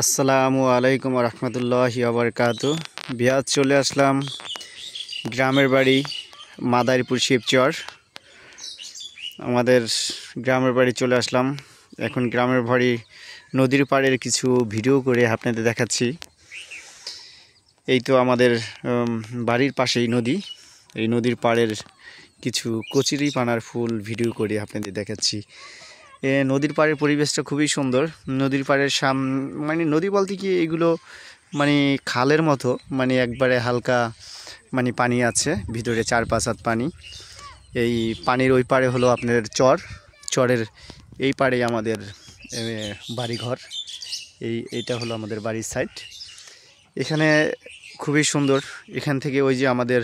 আসসালামু আলাইকুম রহমতুল্লাহি ওয়াবারাকাতু। বিয়াজ চলে আসলাম গ্রামের বাড়ি মাদারীপুর শিবচর। আমাদের গ্রামের বাড়ি চলে আসলাম। এখন গ্রামের বাড়ি নদীর পাড়ের কিছু ভিডিও করে আপনাদের দেখাচ্ছি। এই তো আমাদের বাড়ির পাশেই নদী। এই নদীর পাড়ের কিছু কচুরিপানার ফুল ভিডিও করে আপনাদের দেখাচ্ছি। নদীর পাড়ের পরিবেশটা খুবই সুন্দর। নদীর পাড়ের মানে নদী বলতে কি এগুলো মানে খালের মতো, মানে একবারে হালকা মানে পানি আছে ভিতরে, 4-5 হাত পানি। এই পানির ওই পাড়ে হলো আপনার চরের এই পাড়ে আমাদের বাড়িঘর। এইটা হলো আমাদের বাড়ির সাইড। এখানে খুবই সুন্দর। এখান থেকে ওই যে আমাদের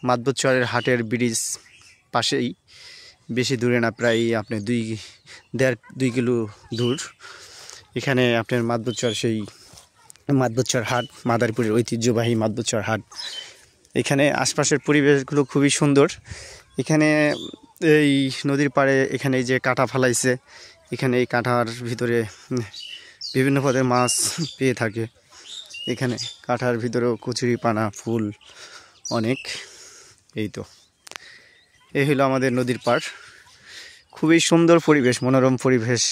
মাতবরচরের হাটের ব্রিজ পাশেই, বেশি দূরে না, প্রায় আপনার 2 কিলো দূর। এখানে আপনার মাতবরচর, সেই মাতবরচর হাট, মাদারীপুরের ঐতিহ্যবাহী মাতবরচর হাট। এখানে আশপাশের পরিবেশগুলো খুবই সুন্দর। এখানে এই নদীর পাড়ে এখানে এই যে কাঁটা ফালাইছে, এখানে এই কাঁটার ভিতরে বিভিন্ন পদের মাছ পেয়ে থাকে। এখানে কাঁটার ভিতরেও কচুরিপানা ফুল অনেক। এই হলো আমাদের নদীর পাড়। খুবই সুন্দর পরিবেশ, মনোরম পরিবেশ।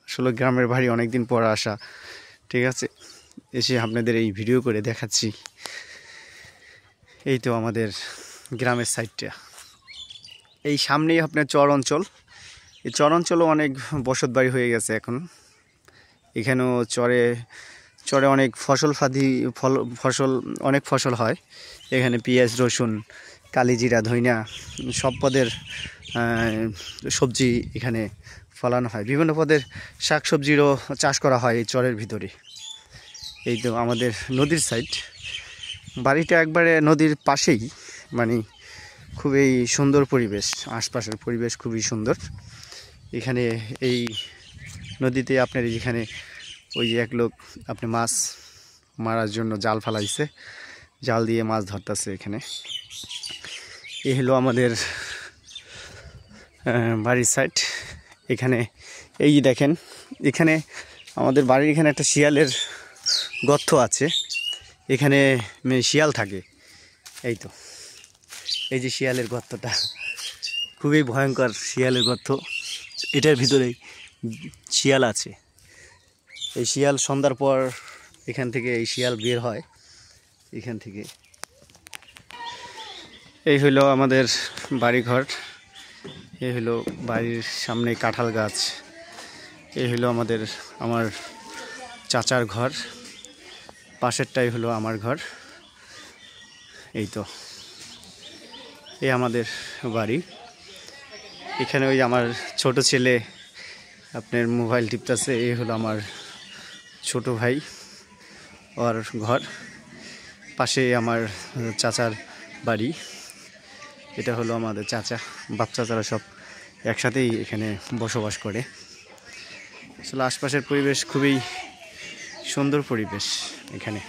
আসলে গ্রামের বাড়ি অনেক দিন পর আসা, ঠিক আছে, এসে আপনাদের এই ভিডিও করে দেখাচ্ছি। এই তো আমাদের গ্রামের সাইডটা। এই সামনেই আপনার চর অঞ্চল। এই চর অঞ্চলও অনেক বসত বাড়ি হয়ে গেছে এখন। এখানেও চরে অনেক অনেক ফসল হয়। এখানে পেঁয়াজ, রসুন, কালিজিরা, ধইনা সব পদের সবজি এখানে ফলানো হয়। বিভিন্ন পদের শাকসবজিরও চাষ করা হয় এই চরের ভিতরে। এই তো আমাদের নদীর সাইড। বাড়িটা একবারে নদীর পাশেই, মানে খুবই সুন্দর পরিবেশ। আশপাশের পরিবেশ খুবই সুন্দর। এখানে এই নদীতে আপনার যেখানে ওই যে এক লোক আপনি মাছ মারার জন্য জাল ফালাইছে, জাল দিয়ে মাছ ধরতেছে এখানে। এই হলো আমাদের বাড়ির সাইড। এখানে এই যে দেখেন, এখানে আমাদের বাড়ির এখানে একটা শিয়ালের গর্ত আছে। এখানে শিয়াল থাকে। এই তো এই যে শিয়ালের গর্তটা, খুবই ভয়ঙ্কর শিয়ালের গর্ত। এটার ভিতরেই শিয়াল আছে। এই শিয়াল সন্ধ্যার পর এখান থেকে এই শিয়াল বের হয় এখান থেকে। এই হলো আমাদের বাড়িঘর। এই হলো বাড়ির সামনে কাঁঠাল গাছ। এই হলো আমার চাচার ঘর। পাশেরটাই হলো আমার ঘর। এই তো এই আমাদের বাড়ি। এখানে ওই আমার ছোট ছেলে আপনার মোবাইল টিপতেছে। এই হলো আমার ছোট ভাই, ওর ঘর। পাশে আমার চাচার বাড়ি। এটা হলো আমাদের চাচা, বাপ চাচারা সব একসাথেই এখানে বসবাস করে। আসলে আশপাশের পরিবেশ খুবই সুন্দর পরিবেশ এখানে।